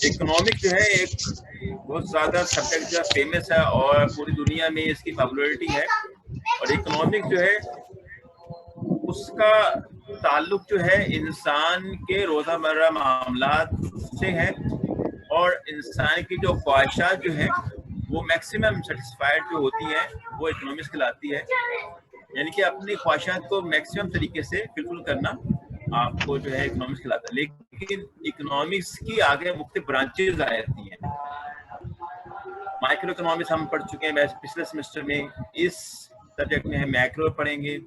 Economic जो है एक बहुत ज़्यादा सब्जेक्ट जो फेमस है और पूरी दुनिया में इसकी पॉपुलैरिटी है। और इकोनॉमिक जो है उसका ताल्लुक जो है इंसान के रोज़मर्रा मामलात से है, और इंसान की जो ख्वाहिशात जो है वो मैक्सिमम सेटिस्फाइड जो होती है वो इकोनॉमिक्स कहलाती है। यानी कि अपनी ख्वाहिशात को मैक्सिमम तरीके से फुलफिल करना आपको जो है इकोनॉमिक्स कहलाता है। लेकिन इकोनॉमिक्स की आगे मुख्तलिफ ब्रांचेज आ जाती हैं। माइक्रो इकोनॉमिक्स हम पढ़ चुके हैं पिछले सेमेस्टर में, इस सब्जेक्ट में हम मैक्रो पढ़ेंगे।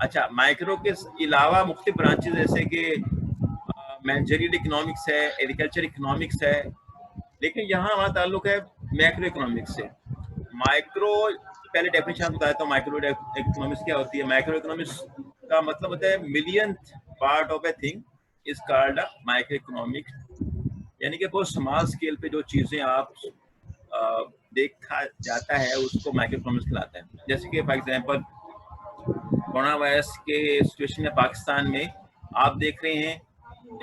अच्छा, माइक्रो के अलावा मुख्तलिफ ब्रांचेज जैसे कि मैनेजरियल इकोनॉमिक्स है, एग्रीकल्चर इकोनॉमिक्स है, लेकिन यहाँ हमारा ताल्लुक है मैक्रो इकोनॉमिक्स से। माइक्रो पहले डेफिनेशन आपको बताया था, माइक्रो इकोनॉमिक्स क्या होती है। माइक्रो इकोनॉमिक्स का मतलब होता है millionth part of a thing is called a micro economics. यानी कि बहुत स्मॉल स्केल पे जो चीज़ें आप देखा जाता है उसको माइक्रो इकोनॉमिक्स कहलाता है। जैसे कि फॉर एग्जांपल कोरोना वायरस के सिचुएशन में पाकिस्तान में आप देख रहे हैं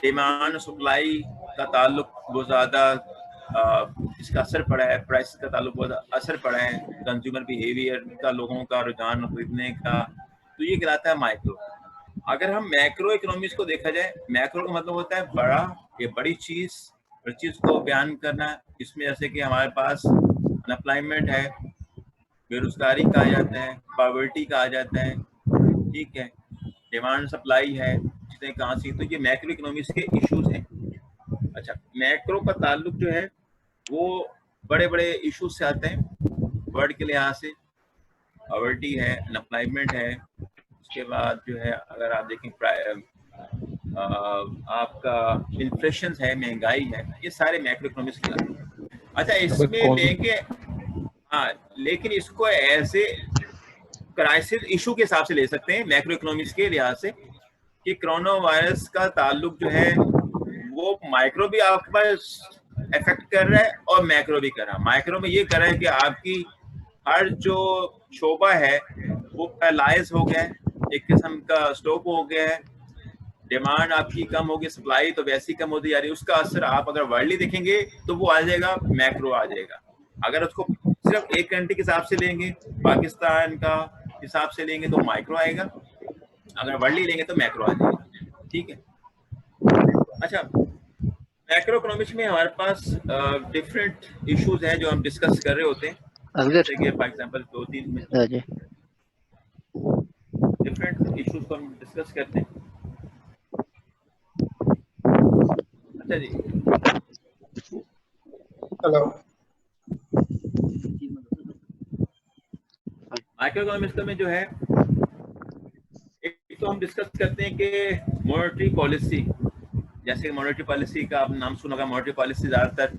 डिमांड सप्लाई का ताल्लुक बहुत ज़्यादा इसका असर पड़ा है, प्राइस का ताल्लुक बहुत असर पड़ा है, कंज्यूमर बिहेवियर का, लोगों का रुझान खरीदने का, तो ये कहलाता है माइक्रो। अगर हम मैक्रो इकोनॉमिक्स को देखा जाए, मैक्रो का मतलब होता है बड़ा, ये बड़ी चीज़ को बयान करना। इसमें जैसे कि हमारे पास अनएम्प्लॉयमेंट है, बेरोजगारी कहा जाता है, पॉवर्टी कहा जाता है, ठीक है, डिमांड सप्लाई है, चीज़ें कहाँ सी, तो ये मैक्रो इकोनॉमिक्स के इश्यूज हैं। अच्छा, मैक्रो का ताल्लुक जो है वो बड़े बड़े इश्यूज से आते हैं। वर्ड के लिहाज से पॉवर्टी है, अनएम्प्लॉयमेंट है, उसके बाद जो है अगर आप देखें आपका इन्फ्लेशन है, महंगाई है, ये सारे मैक्रो इकोनॉमिक्स के आते हैं। अच्छा, इसमें लेके हाँ, लेकिन इसको ऐसे क्राइसिस इशू के हिसाब से ले सकते हैं मैक्रो इकोनॉमिक्स के लिहाज से कि कोरोना वायरस का ताल्लुक जो है वो माइक्रो भी आपके पास इफेक्ट कर रहा है और मैक्रो भी कर रहा है। माइक्रो में ये कर रहा है कि आपकी हर जो शोबा है वो पैरालाइज हो गया है, एक किस्म का स्टॉप हो गया है, डिमांड आपकी कम होगी, सप्लाई तो वैसी कम होती जा रही है। उसका असर आप अगर वर्ल्डली देखेंगे तो वो आ जाएगा, मैक्रो आ जाएगा। अगर उसको सिर्फ एक कंट्री के हिसाब से लेंगे, पाकिस्तान का हिसाब से लेंगे तो माइक्रो आएगा, अगर वर्ल्डली लेंगे तो मैक्रो आ जाएगा, ठीक है। अच्छा, मैक्रो इकोनॉमिक्स में हमारे पास डिफरेंट इश्यूज हैं जो हम डिस्कस कर रहे होते हैं। जैसे कि फॉर एग्जांपल 2-3 में डिफरेंट इश्यूज को हम डिस्कस करते हैं। अच्छा जी, हेलो। माइक्रो इकोनॉमिक्स में जो है एक तो हम डिस्कस करते हैं कि मॉनेटरी पॉलिसी। जैसे मॉनेटरी पॉलिसी का आपने नाम सुना होगा। मॉनेटरी पॉलिसी ज़्यादातर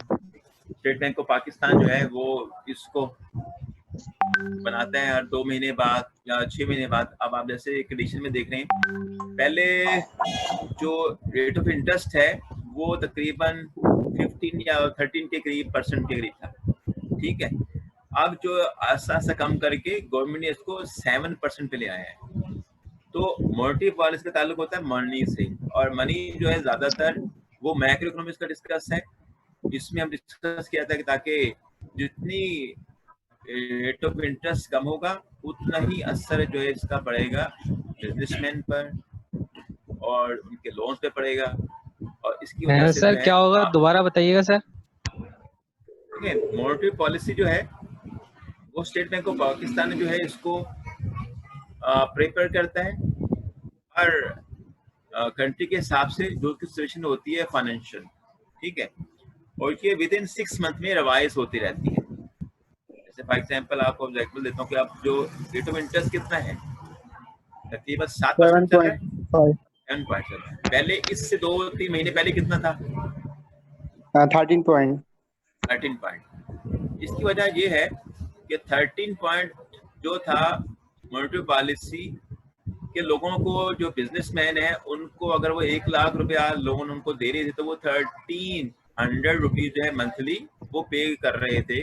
स्टेट बैंक ऑफ पाकिस्तान जो है वो इसको बनाते हैं हर 2 महीने बाद या 6 महीने बाद। अब आप जैसे एक कंडीशन में देख रहे हैं, पहले जो रेट ऑफ इंटरेस्ट है वो तकरीबन 15 या 13 के करीब परसेंट के करीब था, ठीक है। अब जो आस्ता आस्ता कम करके गवर्नमेंट ने इसको 7% पे ले आया है। तो मॉनेटरी पॉलिसी का ताल्लुक होता है मनी से, और मनी जो है ज़्यादातर वो मैक्रो इकोनॉमिक्स का डिस्कस है। इसमें हम डिस्कस किया था कि ताकि जितनी रेट ऑफ इंटरेस्ट कम होगा उतना ही असर जो है इसका पड़ेगा बिजनेसमैन पर और उनके लोन पे पड़ेगा, और इसकी वजह से सर जो है क्या होगा, दोबारा बताइएगा सर। मॉनेटरी पॉलिसी जो है वो स्टेट बैंक ऑफ पाकिस्तान ने जो है इसको प्रेफर करता है हर कंट्री के हिसाब से जो की सिचुएशन होती है फाइनेंशियल, ठीक है, और ये विद इन 6 मंथ में रिवाइज होती रहती है। जैसे फॉर एग्जांपल आपको एग्जांपल देता हूँ कि आप जो रेट ऑफ इंटरेस्ट कितना है, तकरीबन 7% चल रहा है, 7 चल रहा है। पहले इससे 2-3 महीने पहले कितना था? 13 पॉइंट। इसकी वजह ये है कि 13 पॉइंट जो था मॉनेटरी पॉलिसी के लोगों को, जो बिजनेसमैन है उनको अगर वो 1 लाख रुपया लोन उनको दे रहे थे तो वो 1300 रुपीज जो है मंथली वो पे कर रहे थे,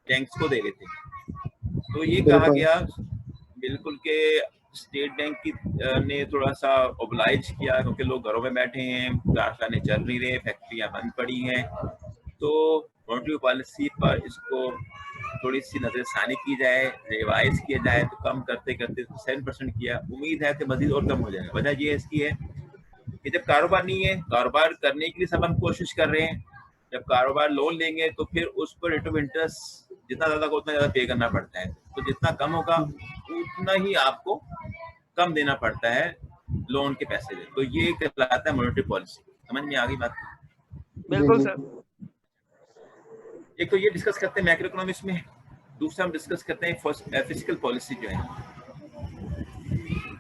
बैंक्स को दे रहे थे। तो ये कहा गया बिल्कुल के स्टेट बैंक की ने थोड़ा सा ओबलाइज किया, क्योंकि लोग घरों में बैठे हैं, कारखाने चल नहीं रहे, फैक्ट्रियां बंद पड़ी हैं, तो मॉनेटरी पॉलिसी पर इसको थोड़ी सी नजरसानी की जाए, रिवाइज किया जाए, तो कम करते करते 7% किया। उम्मीद है कि मजीद और कम हो जाएगा। वजह ये इसकी है कि जब कारोबार नहीं है, कारोबार करने के लिए सब हम कोशिश कर रहे हैं। जब कारोबार लोन लेंगे तो फिर उस पर रेट ऑफ इंटरेस्ट जितना ज्यादा होगा उतना ज्यादा पे करना पड़ता है। तो जितना कम होगा उतना ही आपको कम देना पड़ता है लोन के पैसे में। तो ये कहलाता है मॉनेटरी पॉलिसी। समझ में आ गई बात? जी बिल्कुल जी। सर। एक तो ये डिस्कस करते हैं मैक्रो इकोनॉमिक्स में। दूसरा हम डिस्कस करते हैं फिजिकल पॉलिसी जो है।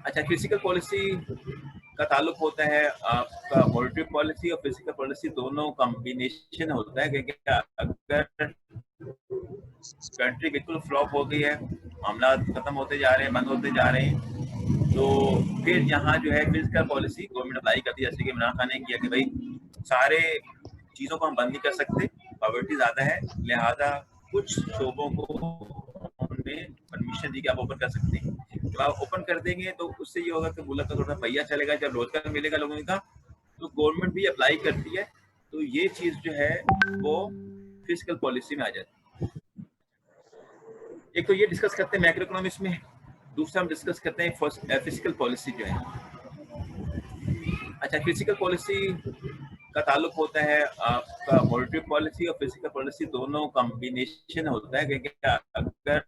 अच्छा, फिजिकल पॉलिसी का ताल्लुक होता है आपका मॉनेटरी पॉलिसी और फिजिकल पॉलिसी दोनों कॉम्बिनेशन होता है। क्योंकि अगर कंट्री बिल्कुल फ्लॉप हो गई है, मामला खत्म होते जा रहे हैं, बंद होते जा रहे हैं, तो फिर यहाँ जो है फिजिकल पॉलिसी गवर्नमेंट अप्लाई करती है। जैसे कि इमरान खान ने किया कि भाई सारे चीजों को हम बंद नहीं कर सकते, पॉवर्टी ज्यादा है, लिहाजा कुछ शोबों को उन्होंने परमिशन दी कि आप ओपन कर सकते हैं। जब आप ओपन कर देंगे तो उससे ये होगा कि मुल्क का थोड़ा पहिया चलेगा। जब रोजगार मिलेगा लोगों का तो गवर्नमेंट भी अप्लाई करती है। तो ये चीज जो है वो फिजिकल पॉलिसी में आ जाती है। एक तो ये डिस्कस करते हैं मैक्रो इकोनॉमिक्स में। दूसरा हम डिस्कस करते हैं फिजिकल पॉलिसी जो है। अच्छा, फिजिकल पॉलिसी का ताल्लुक होता है आपका मॉनेटरी पॉलिसी और फिजिकल पॉलिसी दोनों कॉम्बिनेशन होता है। क्योंकि अगर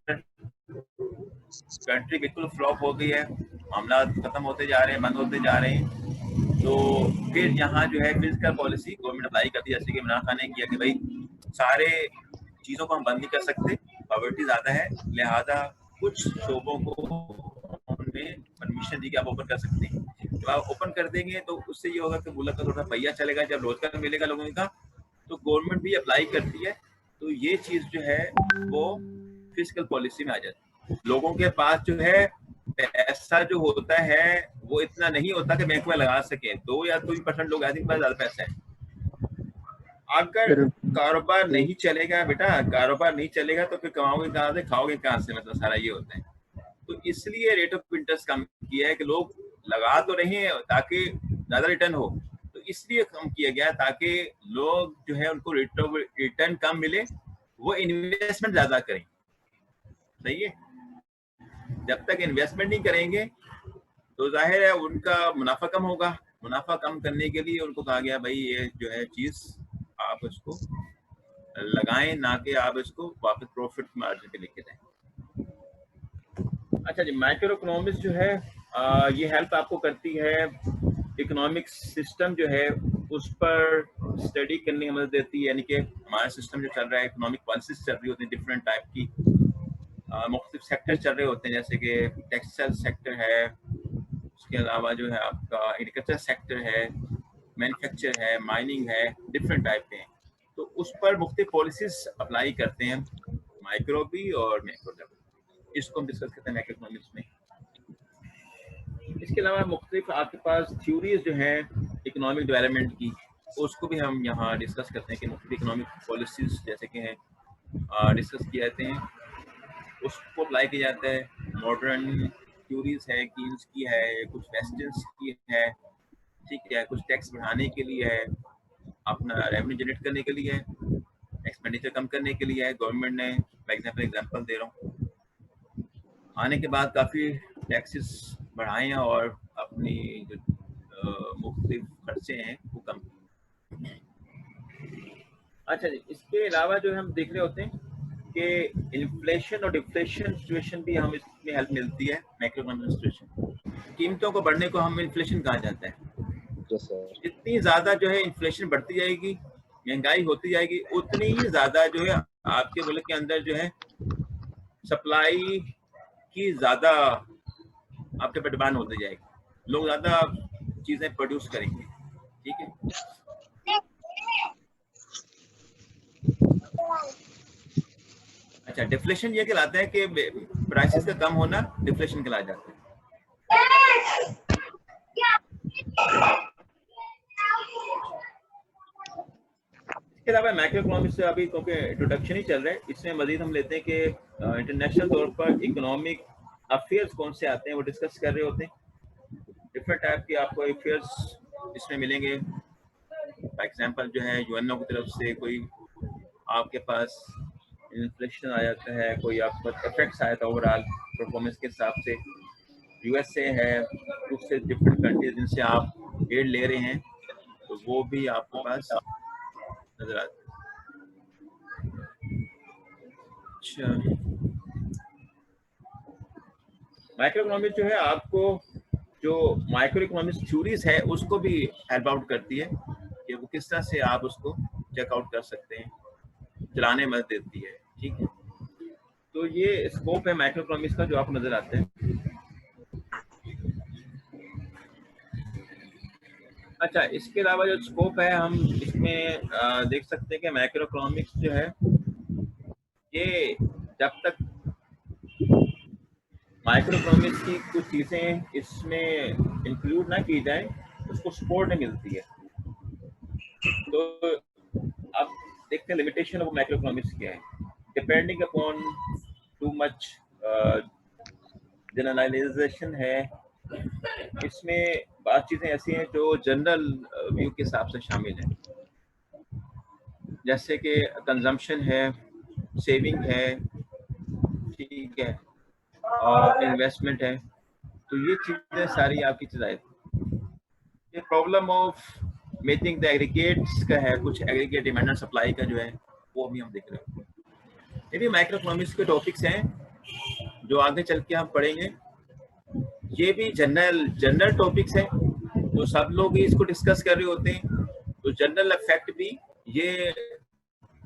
कंट्री बिल्कुल फ्लॉप हो गई है, मामला खत्म होते जा रहे हैं, बंद होते जा रहे हैं, तो फिर यहाँ जो है फिजिकल पॉलिसी गवर्नमेंट अप्लाई करती है। जैसे कि इमरान खान ने किया कि भाई सारे चीजों को हम बंद नहीं कर सकते, पॉवर्टी ज्यादा है, लिहाजा कुछ शोबों को उन्होंने परमिशन दी कि आप ओपन कर सकते हैं। जब आप ओपन कर देंगे तो उससे ये होगा कि मुल्क का थोड़ा पहिया चलेगा। जब रोजगार मिलेगा लोगों का तो गवर्नमेंट भी अप्लाई करती है। तो ये चीज जो है वो फिजिकल पॉलिसी में आ जाती है। लोगों के पास जो है पैसा जो होता है वो इतना नहीं होता कि बैंक में लगा सके। 2 या 3% लोग ऐसे पास ज्यादा पैसा है। अगर कारोबार नहीं चलेगा बेटा, कारोबार नहीं चलेगा तो फिर कमाओगे कहाँ से, खाओगे कहाँ से? मतलब सारा ये होता है। तो इसलिए रेट ऑफ इंटरेस्ट कम किया है कि लोग लगा तो रहे हैं ताकि ज्यादा रिटर्न हो। तो इसलिए कम किया गया ताकि लोग जो है उनको रिटर्न कम मिले, वो इन्वेस्टमेंट ज्यादा करें। सही है? जब तक इन्वेस्टमेंट नहीं करेंगे तो जाहिर है उनका मुनाफा कम होगा। मुनाफा कम करने के लिए उनको कहा गया भाई ये जो है चीज आप इसको लगाएं, ना कि आप इसको वापस प्रॉफिट मार्जिन पे लेके जाएं। अच्छा जी, माइक्रो इकोनॉमिक्स जो है ये हेल्प आपको करती है इकोनॉमिक सिस्टम जो है उस पर स्टडी करने की मदद देती है। यानी कि हमारा सिस्टम जो चल रहा है, इकोनॉमिक पॉलिसीज चल रही होती है डिफरेंट टाइप की, मुख्तलिफ सेक्टर चल रहे होते हैं। जैसे कि टेक्सटाइल सेक्टर है, उसके अलावा जो है आपका एग्रीकल्चर सेक्टर है, मैन्युफैक्चर है, माइनिंग है, डिफरेंट टाइप के हैं। तो उस पर मुख्तलिफ पॉलिसीज अप्लाई करते हैं, माइक्रो भी और मैक्रो लेवल। इसको हम डिस्कस करते हैं मैक्रो इकोनॉमिक्स में। इसके अलावा मुख्तलिफ आपके पास थ्योरीज जो हैं इकोनॉमिक डेवलपमेंट की, उसको भी हम यहाँ डिस्कस करते हैं कि मुख्तलिफ इकोनॉमिक पॉलिसीज जैसे कि हैं डिस्कस किए जाते हैं, उसको अप्लाई किया जाता है। मॉडर्न थ्योरीज है, कीन्स की है, कुछ वेस्टर्न्स की है, ठीक है, कुछ टैक्स बढ़ाने के लिए है, अपना रेवेन्यू जनरेट करने के लिए है, एक्सपेंडिचर कम करने के लिए है। गवर्नमेंट ने एग्जाम्पल दे रहा हूँ, आने के बाद काफ़ी टैक्सेस बढ़ाए हैं और अपनी जो मुख्तलिफ खर्चे हैं वो कम किए। अच्छा जी, इसके अलावा जो हम देख रहे होते हैं कि इन्फ्लेशन और डिफ्लेशन सिचुएशन भी हम इसमें हेल्प मिलती है। मैक्रो इकोनॉमिक सिचुएशन, कीमतों को बढ़ने को हम इन्फ्लेशन कहा जाता है। जितनी ज़्यादा जो है इन्फ्लेशन बढ़ती जाएगी, महंगाई होती जाएगी, उतनी ही ज़्यादा जो है आपके मुल्क के अंदर जो है सप्लाई की ज़्यादा आपके पर डिमांड होती जाएगी, लोग ज़्यादा चीज़ें प्रोड्यूस करेंगे। ठीक है। अच्छा, डिफ्लेशन ये कहलाता है कि प्राइसेस का कम होना डिफ्लेशन कहला जाता है। इसके अलावा मैक्रो इकोनॉमिक्स से अभी क्योंकि इंट्रोडक्शन ही चल रहा है, इसमें मजीद हम लेते हैं कि इंटरनेशनल तौर पर इकोनॉमिक अफेयर्स कौन से आते हैं वो डिस्कस कर रहे होते हैं। डिफरेंट टाइप के आपको अफेयर्स इसमें मिलेंगे। फॉर एग्जांपल जो है यूएनओ की तरफ से कोई आपके पास इन्फ्लेशन आ जाता है, कोई आपको इफेक्ट्स आया था ओवरऑल परफॉर्मेंस के हिसाब से, यूएसए है, कुछ से डिफरेंट कंट्रीज जिनसे आप एड ले रहे हैं, तो वो भी आपके पास नजर आते हैं। अच्छा, माइक्रो इकोनॉमिक्स जो है आपको जो माइक्रो इकोनॉमिक्स थ्योरीज है उसको भी हेल्प आउट करती है कि वो किस तरह से आप उसको चेकआउट कर सकते हैं, चलाने में मदद देती है। ठीक है, तो ये स्कोप है माइक्रो इकोनॉमिक्स का जो आपको नजर आता है। अच्छा, इसके अलावा जो स्कोप है हम इसमें देख सकते हैं कि माइक्रो इकोनॉमिक्स जो है ये जब तक माइक्रो इकोनॉमिक्स की कुछ चीजें इसमें इंक्लूड ना की जाए उसको सपोर्ट नहीं मिलती है। तो अब देखते हैं लिमिटेशन ऑफ माइक्रो इकोनॉमिक्स क्या है। Depending upon too much generalisation है, इसमें बात चीजें ऐसी हैं जो जनरल व्यू के हिसाब से शामिल हैं, जैसे कि कंजम्पशन है, सेविंग है, ठीक है, और इन्वेस्टमेंट है। तो ये चीजें सारी आपकी चीजें, ये problem of making the aggregates का है, कुछ एग्रीगेट डिमांड एंड सप्लाई का जो है वो भी हम देख रहे हैं। ये भी माइक्रो इकोनॉमिक्स के टॉपिक्स हैं जो आगे चल के हम पढ़ेंगे। ये भी जनरल टॉपिक्स हैं जो सब लोग ही इसको डिस्कस कर रहे होते हैं। तो जनरल इफेक्ट भी ये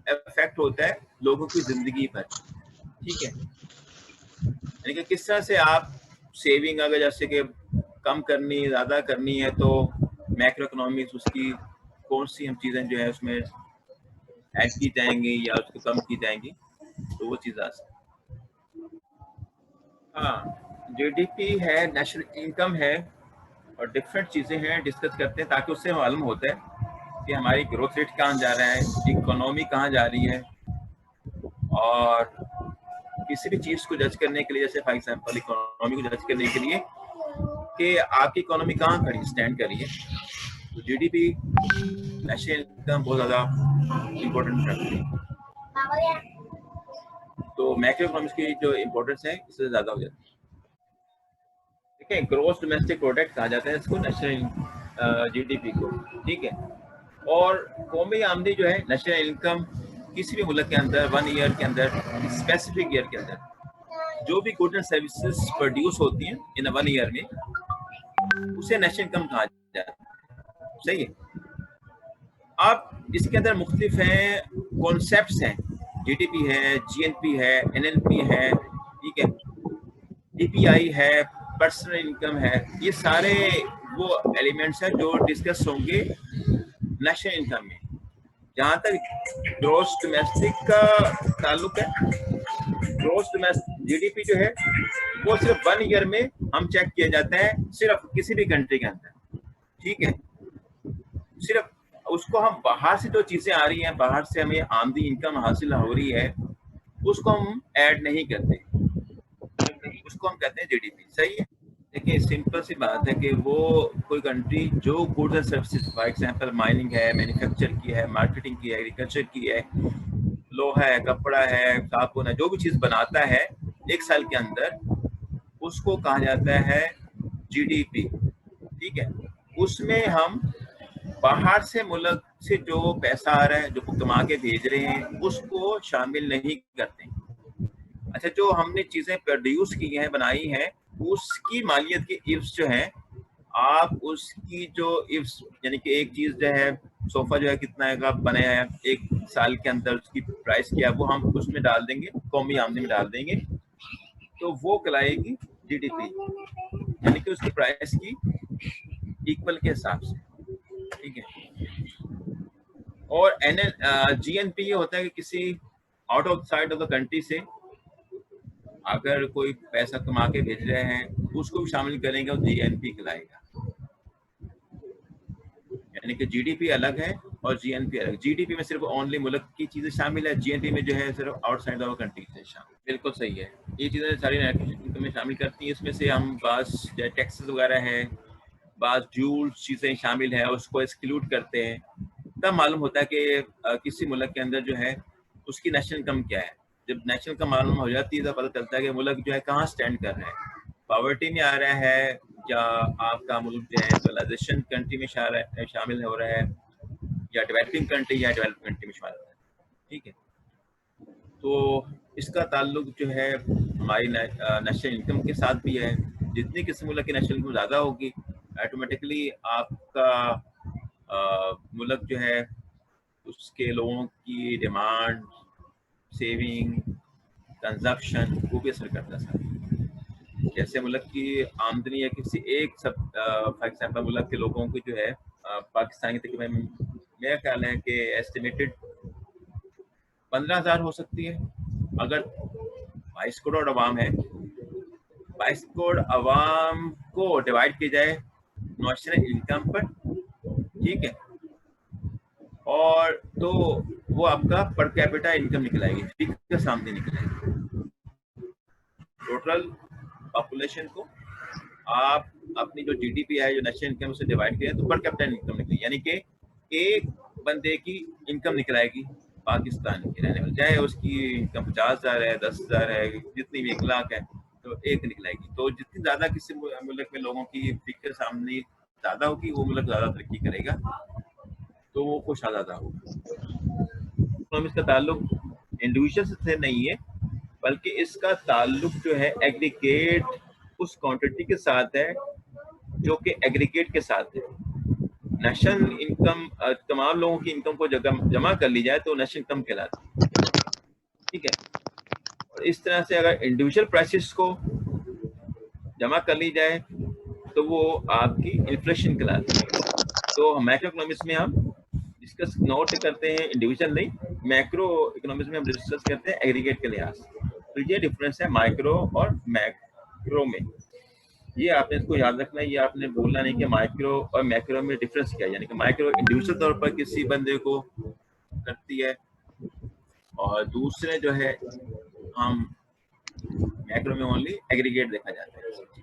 इफेक्ट होता है लोगों की जिंदगी पर। ठीक है, यानी कि किस तरह से आप सेविंग अगर जैसे कि कम करनी ज़्यादा करनी है तो मैक्रो इकोनॉमिक्स उसकी कौन सी हम चीज़ें जो है उसमें ऐड की जाएंगी या उसको कम की जाएंगी, तो वो चीज़ आ सकती है। हाँ, जीडीपी है, नेशनल इनकम है, और डिफरेंट चीज़ें हैं, डिस्कस करते हैं ताकि उससे मालूम होता है कि हमारी ग्रोथ रेट कहाँ जा रहा है, इकोनॉमी कहाँ जा रही है। और किसी भी चीज़ को जज करने के लिए, जैसे फॉर एग्जांपल इकोनॉमी को जज करने के लिए कि आपकी इकोनॉमी कहाँ खड़ी स्टैंड करी है, तो जीडीपी नेशनल इनकम बहुत ज़्यादा इम्पोर्टेंट रखती है। तो मैक्रो इकोनॉमिक्स की जो इम्पोर्टेंस है इससे ज़्यादा हो जाती है। ठीक है, ग्रोस डोमेस्टिक प्रोडक्ट कहा जाता है इसको, नेशनल जीडीपी को। ठीक है, और कौमी आमदनी जो है नेशनल इनकम, किसी भी मुल्क के अंदर 1 ईयर के अंदर, स्पेसिफिक ईयर के अंदर जो भी गुड एंड सर्विसेज प्रोड्यूस होती हैं इन 1 ईयर में, उसे नेशनल इनकम कहा जाता है। सही है। अब इसके अंदर मुख्तलिफ हैं, कॉन्सेप्ट्स हैं, जीडीपी है, जीएनपी है, एनएलपी है, ठीक है, डीपीआई है, पर्सनल इनकम है, ये सारे वो एलिमेंट्स हैं जो डिस्कस होंगे नेशनल इनकम में। जहाँ तक ग्रोस डोमेस्टिक का ताल्लुक है, ग्रोस डोमेस्टिक जीडीपी जो है वो सिर्फ 1 ईयर में हम चेक किया जाता है, सिर्फ किसी भी कंट्री के अंदर। ठीक है, सिर्फ उसको हम बाहर से जो चीजें आ रही हैं, बाहर से हमें आमदनी इनकम हासिल हो रही है, उसको हम ऐड नहीं करते, उसको हम कहते हैं जीडीपी। सही है। देखिए, सिंपल सी बात है कि वो कोई कंट्री जो goods and services, for example mining है, मैन्युफैक्चर की है, मार्केटिंग की है, एग्रीकल्चर की है, लोहा है, कपड़ा है, साबुन है, जो भी चीज बनाता है एक साल के अंदर, उसको कहा जाता है जीडीपी। ठीक है, उसमें हम बाहर से मुल्क से जो पैसा आ रहा है, जो कमा के भेज रहे हैं, उसको शामिल नहीं करते। अच्छा, जो हमने चीजें प्रोड्यूस की हैं, बनाई हैं, उसकी मालियत की इफ्स जो है, आप उसकी जो इफ्स, यानी कि एक चीज जो है, सोफा जो है कितना का बनाया है एक साल के अंदर, उसकी प्राइस क्या है, वो हम उसमें डाल देंगे, कौमी आमदनी में डाल देंगे, तो वो कहलाएगी जीडीपी, यानी कि उसकी प्राइस की इक्वल के हिसाब से। ठीक है, और एनएल जीएनपी ये होता है कि किसी out of side of the country से अगर कोई पैसा कमा के भेज रहे हैं, उसको भी शामिल करेंगे और जीएनपी कहलाएगा। यानी कि जीडीपी अलग है और जीएनपी अलग। जीडीपी में सिर्फ ओनली मुल्क की चीजें शामिल है, जीएनपी में जो है सिर्फ आउटसाइड ऑफ कंट्री से शामिल। बिल्कुल सही है, ये चीजें सारी इनकम में शामिल करती हैं। इसमें से हम बास टैक्सेस वगैरह है, बास ड्यूल्स चीजें शामिल है, उसको एक्सक्लूड करते हैं, तब मालूम होता है कि किसी मुल्क के अंदर जो है उसकी नेशनल इनकम क्या है। जब नेशनल इनकम मालूम हो जाती है तो पता चलता है कि मुल्क जो है कहाँ स्टैंड कर रहा है, पॉवर्टी में आ रहा है या आपका मुल्क जो है इंडस्ट्रियलाइजेशन कंट्री में शामिल हो रहा है, या डेवलपिंग कंट्री या डेवलपिंग कंट्री में शामिल हो रहा है। ठीक है, तो इसका ताल्लुक जो है हमारी नेशनल इनकम के साथ भी है। जितनी किसी मुल्क की नेशनल इनकम ज़्यादा होगी, ऑटोमेटिकली आपका मुल्क जो है उसके लोगों की डिमांड, सेविंग, कंजप्शन को भी असर करता है। जैसे मुल्क की आमदनी है किसी एक सब फॉर एग्जाम्पल मुल्क के लोगों की जो है पाकिस्तान की तकरीबन मेरा ख्याल है कि एस्टिमेटेड 15,000 हो सकती है। अगर 22 करोड़ अवाम है, 22 करोड़ अवाम को डिवाइड किया जाए नेशनल इनकम पर, ठीक है, और तो वो आपका पर कैपिटा इनकम निकलाएगी, फिगर सामने निकलेगी। टोटल पॉपुलेशन को आप अपनी जो जीडीपी है, जो नेशनल इनकम से डिवाइड करें तो पर कैपिटा इनकम निकलेगी, यानी कि एक बंदे की इनकम निकलाएगी पाकिस्तान के रहने वाले, चाहे उसकी इनकम 50,000 है, 10,000 है, जितनी भी 1 लाख है, तो एक निकलाएगी। तो जितनी ज्यादा किसी मुल्क में लोगों की फिक्र सामने ज्यादा होगी, वो मुल्क ज्यादा तरक्की करेगा, तो वो खुश आजादा होगा। तो इसका ताल्लुक इंडिविजुअल से नहीं है, बल्कि इसका ताल्लुक जो है एग्रीगेट उस क्वांटिटी के साथ है जो कि एग्रीगेट के साथ है। नेशनल इनकम तमाम लोगों की इनकम को जमा कर ली जाए तो नेशनल इनकम कहलाती है। ठीक है, और इस तरह से अगर इंडिविजुअल प्राइसेस को जमा कर ली जाए तो वो आपकी इन्फ्लेशन कहलाती है। तो मैक्रो इकोनॉमिक्स में हम डिस्कस नोट करते हैं इंडिविजुअल नहीं, मैक्रो इकोनॉमिक्स में हम डिस्कस करते हैं एग्रीगेट के लिहाज से। तो ये डिफरेंस है माइक्रो और मैक्रो में, ये आपने इसको याद रखना है। ये आपने बोलना नहीं कि माइक्रो और मैक्रो में डिफरेंस क्या है, यानी कि माइक्रो इंडिविजुअल तौर पर किसी बंदे को करती है, और दूसरे जो है हम मैक्रो में ओनली एग्रीगेट देखा जाता है।